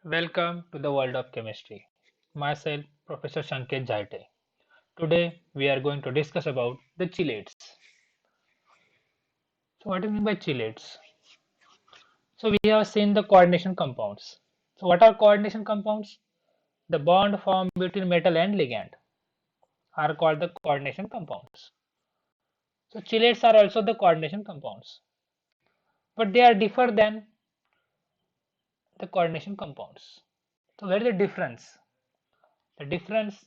Welcome to the world of chemistry. Myself, Professor Sanket Jaite. Today, we are going to discuss about the chelates. So, what do you mean by chelates? So, we have seen the coordination compounds. So, what are coordination compounds? The bond formed between metal and ligand are called the coordination compounds. So, chelates are also the coordination compounds, but they are different than the coordination compounds. So, where is the difference? The difference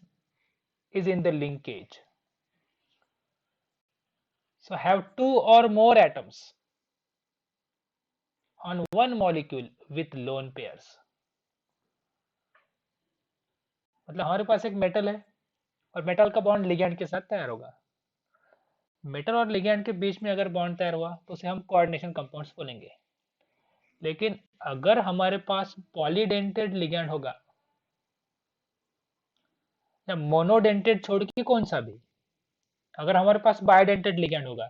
is in the linkage. So, have two or more atoms on one molecule with lone pairs. मतलब हमारे पास एक metal है और metal का bond ligand के साथ तैयार होगा। मेटल और लिगैंड के बीच में अगर बॉन्ड तैयार हुआ तो उसे हम कोऑर्डिनेशन कंपाउंड्स बोलेंगे। लेकिन अगर हमारे पास पॉलीडेंटेड लिगैंड होगा या मोनोडेंटेड छोड़ के कौन सा भी, अगर हमारे पास बायोडेंटेड लिगैंड होगा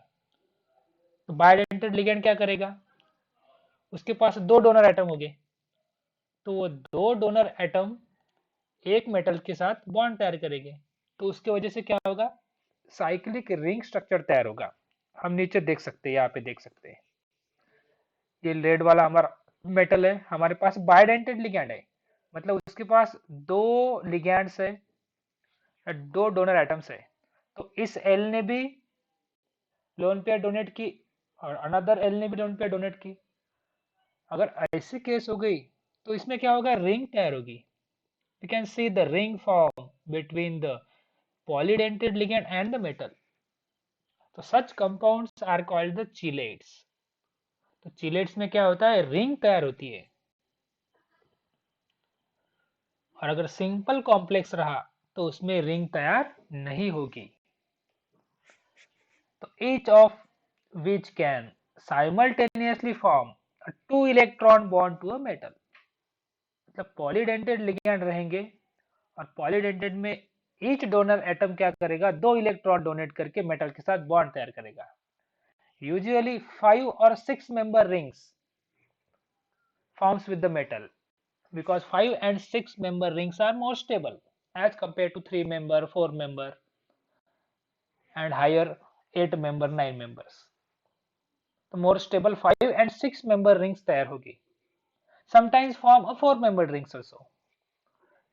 तो बायोडेंटेड लिगैंड क्या करेगा, उसके पास दो डोनर एटम होंगे तो वो दो डोनर एटम एक मेटल के साथ बॉन्ड तैयार करेंगे तो उसकी वजह से क्या होगा, साइक्लिक रिंग स्ट्रक्चर तैयार होगा। हम नीचे देख सकते हैं, यहाँ पे देख सकते हैं, ये रेड वाला हमारा मेटल है, हमारे पास बायोडेंटेड लिगैंड है, मतलब उसके पास दो लिगैंड्स है, दो डोनर एटम्स है। तो इस एल ने भी लोन पेयर डोनेट की और अनदर एल ने भी लोन पेयर डोनेट की। अगर ऐसी केस हो गई तो इसमें क्या होगा, रिंग तैयार होगी। You can see the ring form between the polydentate ligand and the metal. तो such compounds are called the chelates. तो चिलेट्स में क्या होता है, रिंग तैयार होती है। और अगर सिंपल कॉम्प्लेक्स रहा तो उसमें रिंग तैयार नहीं होगी। तो each of which can simultaneously form a two electron bond to a metal। मतलब पॉलीडेंटेड लिगैंड रहेंगे और पॉलीडेंटेड में ईच डोनर एटम क्या करेगा, दो इलेक्ट्रॉन डोनेट करके मेटल के साथ बॉन्ड तैयार करेगा। Usually 5 or 6 member rings forms with the metal because 5 and 6 member rings are more stable as compared to 3 member, 4 member and higher 8 member, 9 members। तो more stable 5 and 6 member rings तैयार होगी। Sometimes form a 4 member rings also।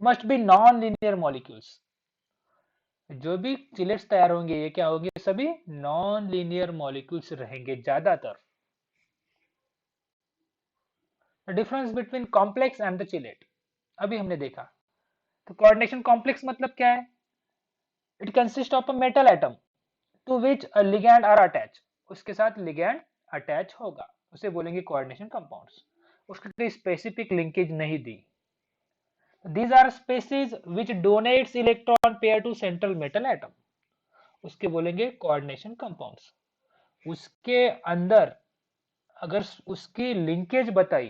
Must be non linear molecules. जो भी chelates तैयार होंगे ये क्या होंगे, सभी नॉन लीनियर मॉलिक्यूल्स रहेंगे ज्यादातर। Difference between complex and the chelate अभी हमने देखा। तो कोऑर्डिनेशन कॉम्प्लेक्स मतलब क्या है, it consist of a metal atom to which a ligand are attach. उसके साथ लिगैंड अटैच होगा, उसे बोलेंगे कोऑर्डिनेशन कंपाउंड्स। उसकी कोई स्पेसिफिक लिंकेज नहीं दी। These are species which donates electron pair to central metal atom। उसके बोलेंगे कोऑर्डिनेशन कंपाउंड्स। उसके अंदर अगर उसकी लिंकेज बताई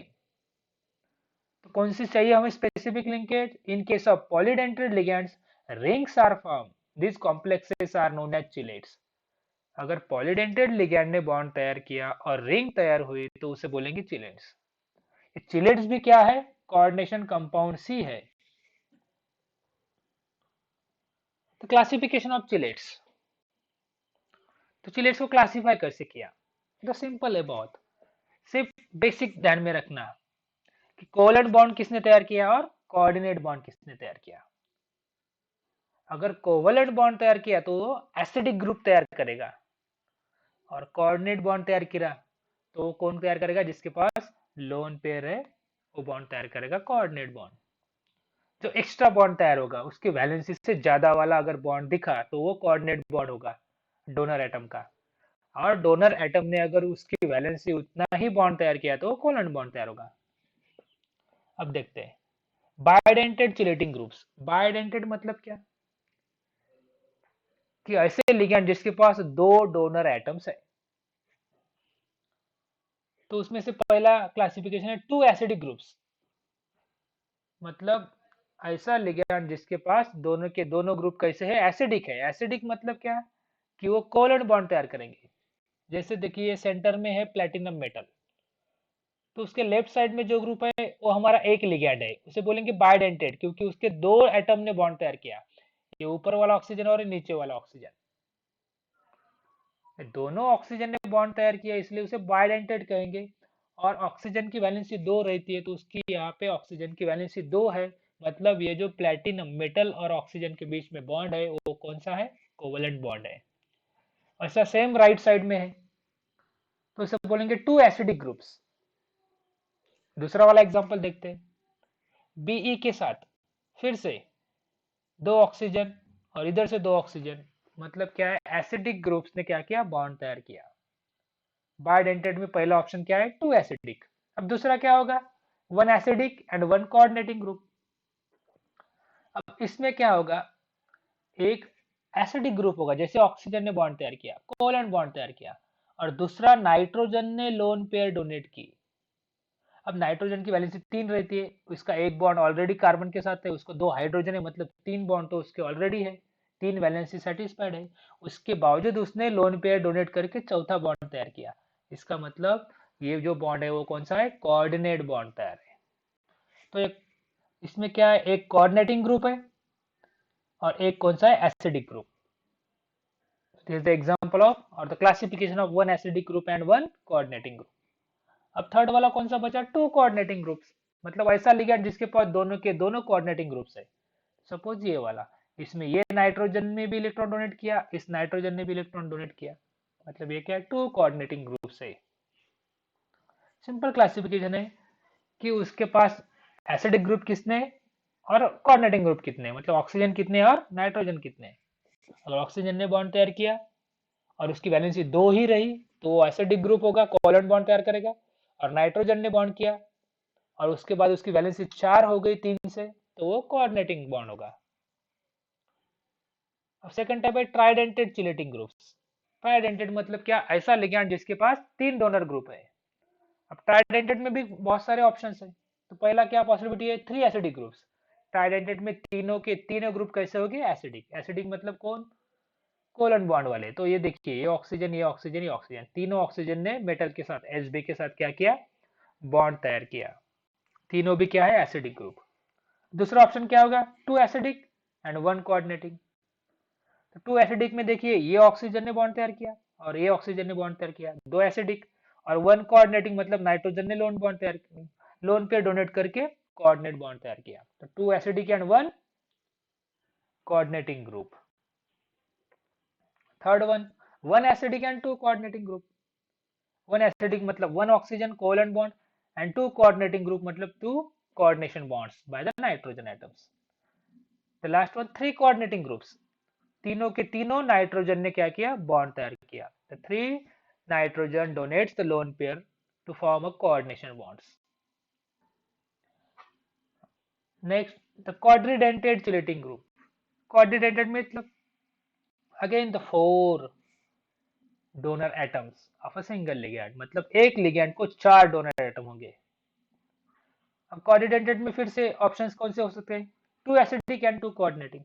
तो कौन सी चाहिए हमें specific linkage. In case of polydentate ligands rings are form, these complexes are known as chelates। अगर पॉलीडेंटेड लिगैंड ने बॉन्ड तैयार किया और रिंग तैयार हुई तो उसे बोलेंगे चिलेट्स। चिलेट्स भी क्या है, कोऑर्डिनेशन कंपाउंड्स ही है। तो क्लासिफिकेशन ऑफ चिलेट्स। तो चिलेट्स को क्लासिफाई कैसे किया, तो सिंपल है बहुत। सिर्फ बेसिक ध्यान में रखना कि कोवेलेंट बॉन्ड किसने तैयार किया और कोऑर्डिनेट बॉन्ड किसने तैयार किया। अगर कोवेलेंट बॉन्ड तैयार किया तो वो एसिडिक ग्रुप तैयार करेगा और कोऑर्डिनेट बॉन्ड तैयार किया तो वो कौन तैयार करेगा, जिसके पास लोन पेयर है वो बॉन्ड तैयार करेगा कोऑर्डिनेट बॉन्ड। जो एक्स्ट्रा बॉन्ड तैयार होगा उसकी वैलेंसी से ज्यादा वाला अगर बॉन्ड दिखा तो वो कोऑर्डिनेट बॉन्ड होगा डोनर एटम का। और डोनर एटम ने अगर उसकी वैलेंसी उतना ही बॉन्ड तैयार किया तो कोवेलेंट बॉन्ड तैयार होगा। अब देखते हैं बायोडेंटेड चिलेटिंग ग्रुप्स। बायोडेंटेड मतलब क्या, कि ऐसे लिगैंड जिसके पास दो डोनर एटम्स है। तो उसमें से पहला क्लासिफिकेशन है टू एसिडिक ग्रुप्स। मतलब ऐसा लिगैंड जिसके पास दोनों के दोनों ग्रुप कैसे है, एसिडिक है। एसिडिक मतलब क्या, कि वो कोवेलेंट बॉन्ड तैयार करेंगे। जैसे देखिए सेंटर में है प्लेटिनम मेटल, तो उसके लेफ्ट साइड में जो ग्रुप है वो हमारा एक लिगैंड है, उसे बोलेंगे बाइडेंटेड, क्योंकि उसके दो एटम ने बॉन्ड तैयार किया, ये ऊपर वाला ऑक्सीजन और नीचे वाला ऑक्सीजन, दोनों ऑक्सीजन ने बॉन्ड तैयार किया, इसलिए उसे बाइडेंटेड कहेंगे। और ऑक्सीजन की वैलेंसी 2 रहती है, तो उसकी यहाँ पे ऑक्सीजन की वैलेंसी 2 है, मतलब ये जो प्लेटिनम मेटल और ऑक्सीजन के बीच में बॉन्ड है वो कौन सा है, कोवेलेंट बॉन्ड है। ऐसा सेम राइट साइड में है, तो इसे बोलेंगे टू एसिडिक ग्रुप्स। दूसरा वाला एग्जांपल देखते हैं, बीई के साथ फिर से दो ऑक्सीजन और इधर से दो ऑक्सीजन, मतलब क्या है, एसिडिक ग्रुप्स ने क्या किया, बॉन्ड तैयार किया। बाइडेंटेड में पहला ऑप्शन क्या है, टू एसिडिक। अब दूसरा क्या होगा, one acidic and one coordinating group. अब इसमें क्या होगा, एक एसिडिक ग्रुप होगा, जैसे ऑक्सीजन ने बॉन्ड तैयार किया, कोवेलेंट बॉन्ड तैयार किया, और दूसरा नाइट्रोजन ने लोन पेयर डोनेट की। अब नाइट्रोजन की वैलेंसी 3 रहती है, उसका एक बॉन्ड ऑलरेडी कार्बन के साथ है, उसको 2 हाइड्रोजन है, मतलब 3 बॉन्ड तो उसके ऑलरेडी है, 3 वैलेंसी सेटिस्फाइड है। उसके बावजूद उसने लोन पेयर डोनेट करके चौथा बॉन्ड तैयार किया, इसका मतलब ये जो बॉन्ड है वो कौन सा है, कोऑर्डिनेट बॉन्ड तैयार है। तो एक इसमें क्या है, एक कोऑर्डिनेटिंग ग्रुप है और एक कौन सा है, acidic group. This is the example of और the classification of one acidic group and one coordinating group. अब थर्ड वाला कौन सा बचा, टू कोऑर्डिनेटिंग ग्रुप्स, मतलब ऐसा लिगैंड जिसके पास दोनों के दोनों कोऑर्डिनेटिंग ग्रुप्स है। सपोज ये वाला, इसमें ये नाइट्रोजन ने भी इलेक्ट्रॉन डोनेट किया, इस नाइट्रोजन ने भी इलेक्ट्रॉन डोनेट किया, मतलब ये क्या है, टू कोऑर्डिनेटिंग ग्रुप्स है। सिंपल क्लासिफिकेशन है कि उसके पास एसिडिक ग्रुप कितने और कोऑर्डिनेटिंग ग्रुप कितने, मतलब ऑक्सीजन कितने और नाइट्रोजन कितने। अगर ऑक्सीजन ने बॉन्ड तैयार किया और उसकी वैलेंसी 2 ही रही तो वो एसिडिक ग्रुप होगा, कोवैलेंट बॉन्ड तैयार करेगा। और नाइट्रोजन ने बॉन्ड किया और उसके बाद उसकी वैलेंसी 4 हो गई 3 से, तो वो कोऑर्डिनेटिंग बॉन्ड होगा। अब सेकंड टाइप है ट्राइडेंटेड चिलेटिंग ग्रुप्स। ट्राइडेंटेड मतलब क्या, ऐसा लिगैंड जिसके पास 3 डोनर ग्रुप है। अब ट्राइडेंटेड में भी बहुत सारे ऑप्शन है, तो पहला क्या पॉसिबिलिटी है, 3 एसिडिक ग्रुप्स। ट्राइडेंटेड में तीनों के तीनों ग्रुप कैसे होंगे, एसिडिक। एसिडिक मतलब कौन, कोलन बॉन्ड वाले। तो ये देखिए, ये ऑक्सीजन ये ऑक्सीजन ये ऑक्सीजन, तीनों ऑक्सीजन ने मेटल के साथ Hb के साथ क्या किया, बॉन्ड तैयार किया, तीनों भी क्या है, एसिडिक ग्रुप। दूसरा ऑप्शन क्या होगा, two acidic and one coordinating. तो टू एसिडिक में देखिए, ये ऑक्सीजन ने बॉन्ड तैयार किया और ये ऑक्सीजन ने बॉन्ड तैयार किया, दो एसिडिक। और वन कोऑर्डिनेटिंग मतलब नाइट्रोजन ने लोन बॉन्ड तैयार, लोन पे डोनेट करके कोऑर्डिनेट बॉन्ड तैयार किया। तो two acidic and one coordinating group. Third one acidic and two coordinating group. One acidic मतलब one oxygen covalent bond and two coordinating group मतलब two coordination bonds by the nitrogen atoms. The last one three coordinating groups, तीनों के तीनों nitrogen ने क्या किया, bond तैयार किया। The three nitrogen donates the lone pair to form a coordination bonds. Next the quadridentate chelating group. Quadridentate मतलब again the four donor atoms of a single ligand, मतलब एक लिगैंड को 4 डोनर एटम होंगे। अब coordinated में फिर से options कौन से हो सकते हैं, two acidic and two coordinating.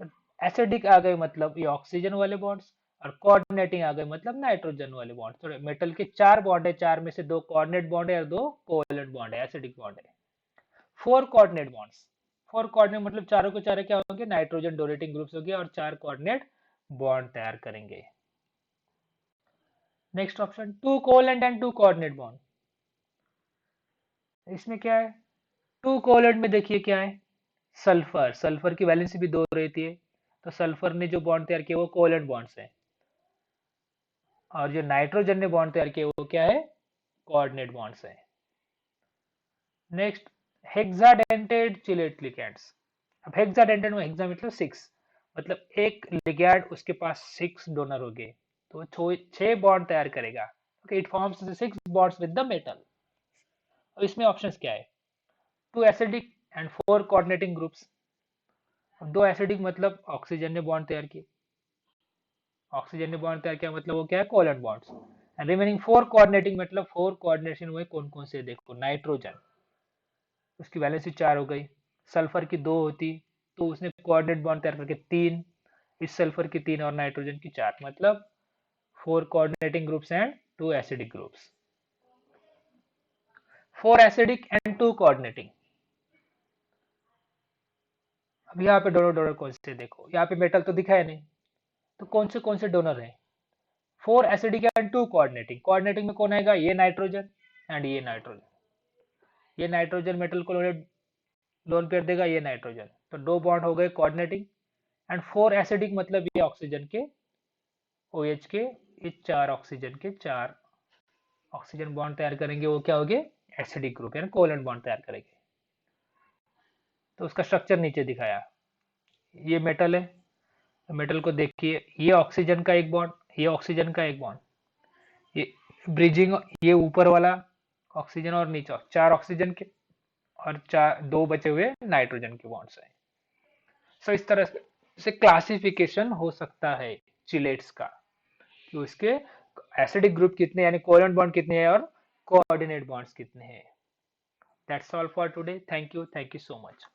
तो एसिडिक आ गए मतलब ये ऑक्सीजन वाले बॉन्ड्स, और कोऑर्डिनेटिंग आ गए मतलब नाइट्रोजन वाले बॉन्ड्स। तो मेटल के 4 बॉन्ड है, 4 में से 2 कोऑर्डिनेट बॉन्ड है और 2 कोवेलेंट बॉन्ड है, एसिडिक बॉन्ड है। 4 कोऑर्डिनेट बॉन्ड्स, 4 कोऑर्डिनेट मतलब चारों के चारों क्या होंगे, नाइट्रोजन डोनेटिंग ग्रुप्स होंगे और 4 कोऑर्डिनेट बॉन्ड तैयार करेंगे। Next option two covalent and two coordinate bond. इसमें क्या है, टू कोवेलेंट में देखिए क्या है, सल्फर, सल्फर की वैलेंसी भी 2 रहती है, तो सल्फर ने जो बॉन्ड तैयार किया वो कोवेलेंट बॉन्ड्स है, और जो नाइट्रोजन ने बॉन्ड तैयार किया वो क्या है, कोऑर्डिनेट बॉन्ड्स है। Next hexadentate chelate ligands. अब हेक्साडेंटेड में हेक्सा मतलब 6, मतलब एक लिगैंड उसके पास 6 डोनर हो गए, तो 6 बॉन्ड तैयार करेगा। Okay, it forms 6 bonds with the metal. अब इसमें ऑप्शंस क्या है, two acidic and 4 coordinating groups. अब दो एसिडिक मतलब ऑक्सीजन ने बॉन्ड तैयार किए, ऑक्सीजन ने बॉन्ड तैयार किया मतलब वो क्या है, covalent bonds. And remaining 4 coordinating मतलब 4 कोऑर्डिनेशन हुए कौन कौन से, देखो नाइट्रोजन, उसकी वैलेंसी 4 हो गई, सल्फर की 2 होती तो उसने कोऑर्डिनेट बॉन्ड तैयार करके 3, इस सल्फर की 3 और नाइट्रोजन की 4, मतलब 4 coordinating groups and 2 acidic groups. 4 acidic and 2 coordinating. अब यहाँ पे डोनर डोनर कौन से, देखो यहाँ पे मेटल तो दिखा है नहीं, तो कौन से डोनर है? 4 एसिडिक एंड 2 कोऑर्डिनेटिंग। कोऑर्डिनेटिंग में कौन आएगा? ये नाइट्रोजन एंड ये नाइट्रोजन। ये नाइट्रोजन मेटल को लोन पेयर देगा, ये नाइट्रोजन, तो 2 बॉन्ड हो गए कोऑर्डिनेटिंग। एंड 4 एसिडिक मतलब ये ऑक्सीजन के, OH के, ये 4 ऑक्सीजन के 4 ऑक्सीजन बॉन्ड तैयार करेंगे, वो क्या हो गए? एसिडिक ग्रुप, यानी कोवेलेंट बॉन्ड तैयार करेंगे। तो उसका स्ट्रक्चर नीचे दिखाया। ये मेटल है, तो मेटल को देखिए, ये ऑक्सीजन का एक बॉन्ड, ये ऑक्सीजन का एक बॉन्ड, ये ब्रिजिंग, ये ऊपर वाला ऑक्सीजन और नीचे 4 ऑक्सीजन के और 2 बचे हुए नाइट्रोजन के बॉन्ड्स हैं। सो इस तरह से क्लासिफिकेशन हो सकता है चिलेट्स का, कि उसके एसिडिक ग्रुप कितने, यानी कोवेलेंट बॉन्ड कितने हैं और कोऑर्डिनेट बॉन्ड्स कितने हैं। That's all for today. Thank you so much.